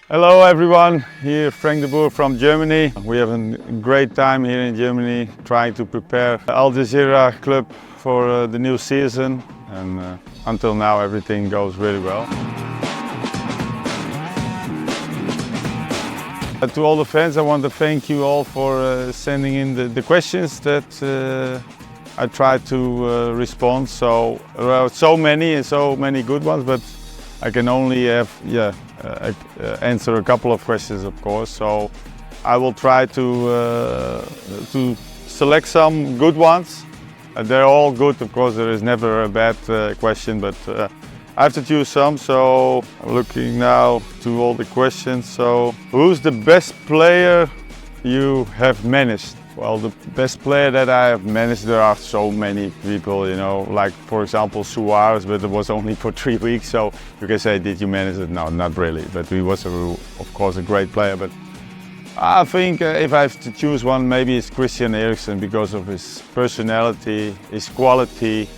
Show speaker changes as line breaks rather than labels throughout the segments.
Hello everyone, here Frank de Boer from Germany. We have a great time here in Germany trying to prepare Al Jazeera club for the new season, and until now everything goes really well. To all the fans, I want to thank you all for sending in the questions that I tried to respond. So many good ones, but I can only answer a couple of questions, of course. So I will try to select some good ones. They're all good, of course. There is never a bad question, but I have to choose some. So I'm looking now to all the questions. So who's the best player you have managed? Well, the best player that I have managed, there are so many people, you know, like for example Suarez, but it was only for 3 weeks, so you can say, did you manage it? No, not really, but he was of course a great player. But I think if I have to choose one, maybe it's Christian Eriksen, because of his personality, his quality,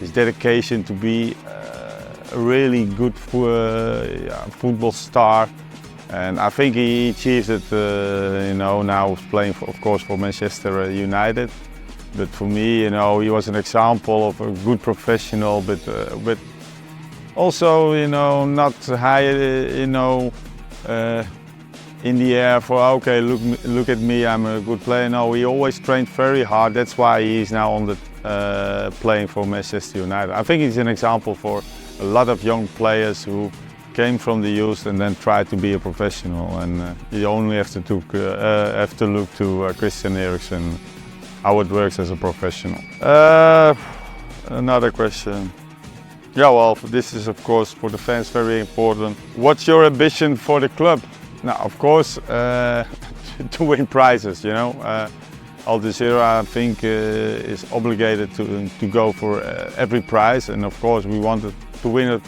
his dedication to be a really good football star. And I think he achieved it, you know, now playing, of course, for Manchester United. But for me, you know, he was an example of a good professional, but also, you know, not high, you know, in the air for, okay, look at me, I'm a good player. No, he always trained very hard. That's why he's now on the playing for Manchester United. I think he's an example for a lot of young players who came from the youth and then tried to be a professional, and you only have to look to Christian Eriksen, how it works as a professional. Another question. Yeah, well, this is of course for the fans very important. What's your ambition for the club? Now, of course, to win prizes. You know, Al Jazeera, I think, is obligated to go for every prize, and of course we wanted to win it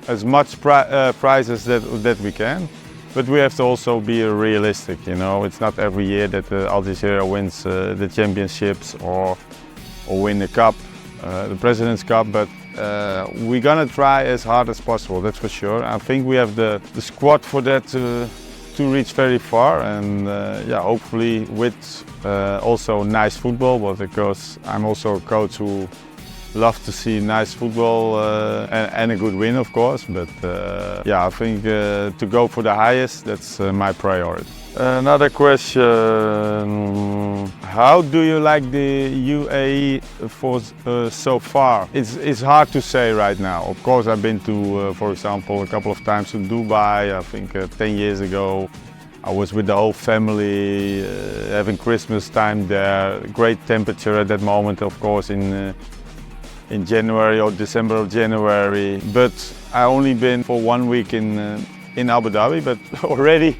as much prizes that we can, but we have to also be realistic. You know, it's not every year that Al Jazeera wins the championships or win the cup, the President's Cup, but we're gonna try as hard as possible, that's for sure. I think we have the squad for that to reach very far, and yeah, hopefully with also nice football, because I'm also a coach who love to see nice football and a good win, of course. But yeah, I think to go for the highest, that's my priority. Another question: how do you like the UAE Force so far? It's hard to say right now. Of course, I've been to, for example, a couple of times to Dubai. I think 10 years ago. I was with the whole family, having Christmas time there. Great temperature at that moment, of course, in January or December or January, but I only been for 1 week in Abu Dhabi. But already,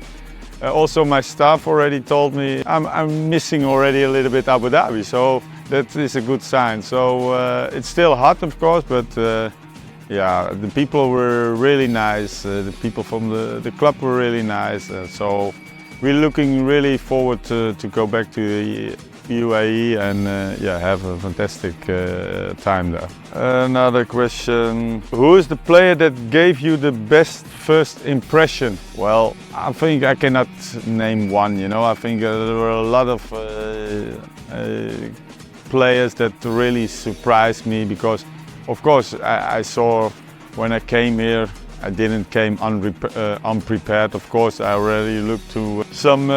also my staff already told me I'm missing already a little bit Abu Dhabi, so that is a good sign. So it's still hot, of course, but yeah, the people were really nice. The people from the club were really nice. So we're looking really forward to go back to the UAE and yeah, have a fantastic time there. Another question: who is the player that gave you the best first impression? Well, I think I cannot name one. You know, I think there were a lot of players that really surprised me, because of course I saw when I came here, I didn't came unprepared. Of course, I already looked to some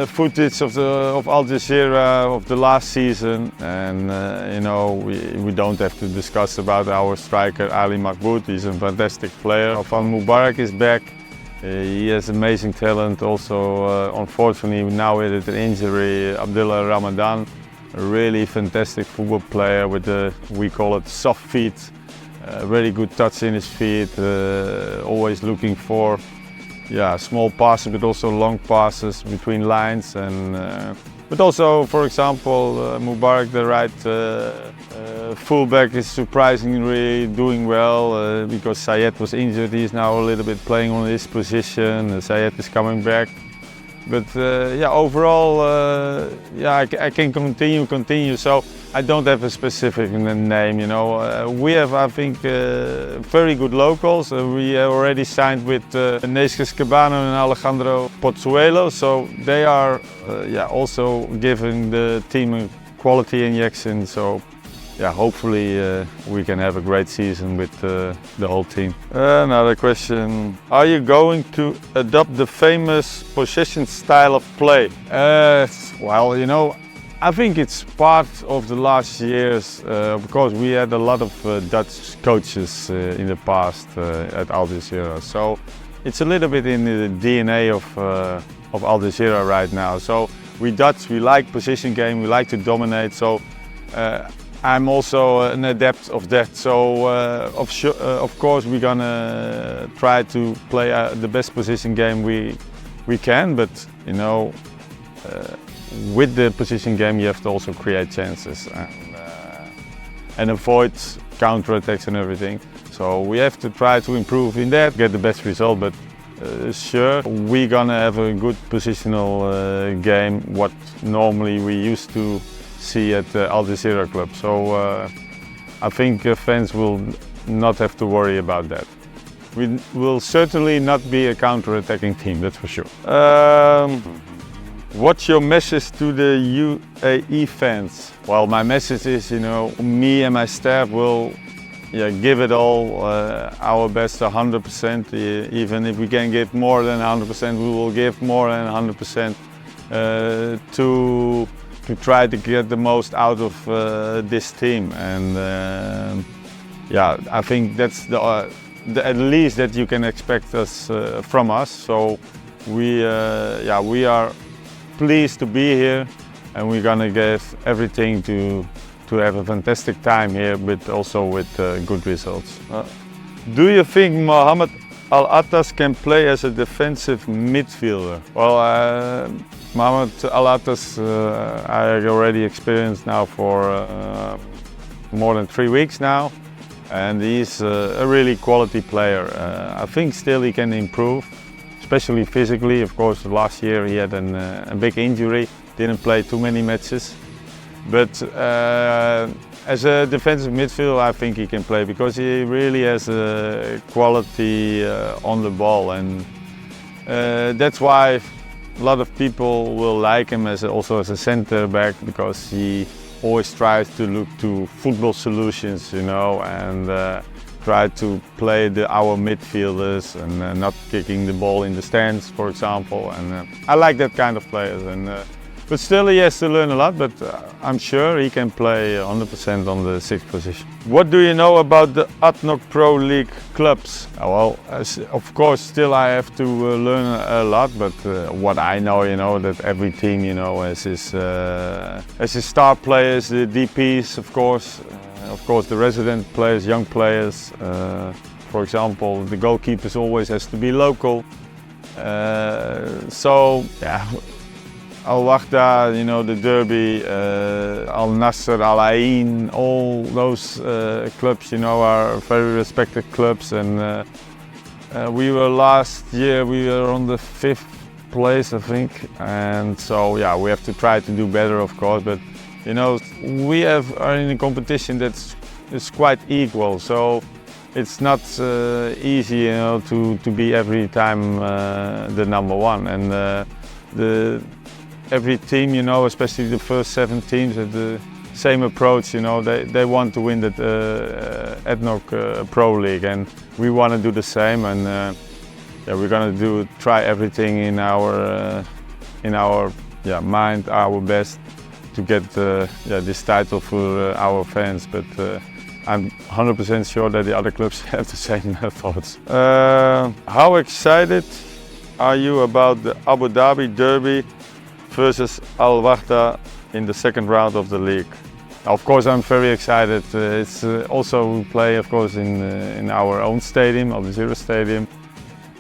footage of Al Jazeera of the last season, and you know, we don't have to discuss about our striker Ali Mahmoud. He's a fantastic player. Van Mubarak is back. He has amazing talent. Also, unfortunately, now with an injury, Abdullah Ramadan, a really fantastic football player with we call it soft feet. Very good touch in his feet, always looking for small passes, but also long passes between lines. And but also, for example, Mubarak, the right fullback, is surprisingly doing well, because Sayed was injured. He's now a little bit playing on his position. Sayed is coming back. But yeah, overall, yeah, I can continue. So I don't have a specific name, you know. We have, I think, very good locals. We already signed with Nesques Cabano and Alejandro Pozuelo, so they are yeah, also giving the team a quality injection. So yeah, hopefully we can have a great season with the whole team. Another question. Are you going to adopt the famous possession style of play? Well, you know, I think it's part of the last years because we had a lot of Dutch coaches in the past at Al Jazeera. So it's a little bit in the DNA of Al Jazeera right now. So we Dutch, we like possession game, we like to dominate. So I'm also an adept of that, so of course we're gonna try to play the best position game we can, but you know, with the position game you have to also create chances and avoid counter-attacks and everything. So we have to try to improve in that, get the best result, but sure, we're gonna have a good positional game, what normally we used to see at the Al Jazeera club. So I think fans will not have to worry about that. We will certainly not be a counter-attacking team, that's for sure. What's your message to the UAE fans? Well, my message is, you know, me and my staff will give it all, our best 100%. Even if we can give more than 100%, we will give more than 100% to try to get the most out of this team. And yeah, I think that's the at least that you can expect us from us. So we are pleased to be here, and we're gonna give everything to have a fantastic time here, but also with good results. Do you think Mohamed Alatas can play as a defensive midfielder? Well, Mohamed Alatas I already experienced now for more than 3 weeks now, and he's a really quality player. I think still he can improve, especially physically. Of course, last year he had a big injury, didn't play too many matches. But as a defensive midfielder, I think he can play because he really has a quality on the ball, and that's why a lot of people will like him also as a centre back, because he always tries to look to football solutions, you know, and try to play our midfielders and not kicking the ball in the stands, for example. And I like that kind of players. But still he has to learn a lot, but I'm sure he can play 100% on the 6th position. What do you know about the Atalanta Pro League clubs? Well, of course, still I have to learn a lot, but what I know, you know, that every team, you know, has his star players, the DPs, of course the resident players, young players. For example, the goalkeepers always has to be local. So, yeah. Al Wahda, you know, the Derby, Al Nasser, Al Ain, all those clubs, you know, are very respected clubs. And we were last year, we were on the 5th place, I think. And so, yeah, we have to try to do better, of course. But, you know, we are in a competition that's quite equal. So it's not easy, you know, to be every time the number one. And every team, you know, especially the first 7 teams, have the same approach. You know, they want to win the Atalanta Pro League, and we want to do the same. And yeah, we're gonna try everything in our mind, our best to get this title for our fans. But I'm 100% sure that the other clubs have the same thoughts. How excited are you about the Abu Dhabi Derby versus Al Wahda in the 2nd round of the league? Of course, I'm very excited. It's also we play, of course, in our own stadium, Al Jazeera Stadium.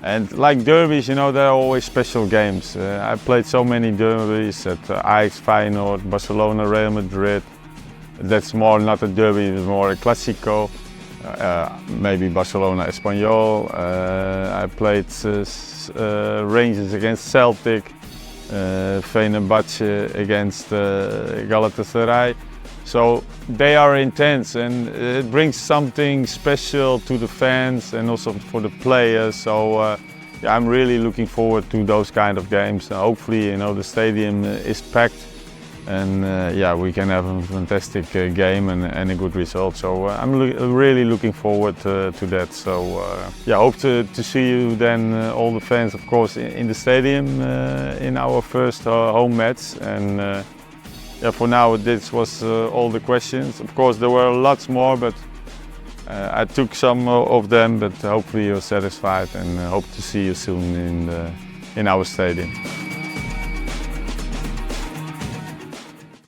And like derbies, you know, they're always special games. I played so many derbies at Ajax, Feyenoord, Barcelona, Real Madrid. That's more not a derby, it's more a Clásico. Maybe Barcelona, Espanyol. I played Rangers against Celtic. Fenerbahce against Galatasaray. So they are intense, and it brings something special to the fans and also for the players. So yeah, I'm really looking forward to those kind of games. Hopefully, the stadium is packed, and yeah, we can have a fantastic game and a good result. So I'm really looking forward to that. So yeah, hope to see you then, all the fans, of course, in the stadium in our first home match. And yeah, for now this was all the questions. Of course, there were lots more, but I took some of them. But hopefully you're satisfied, and hope to see you soon in our stadium.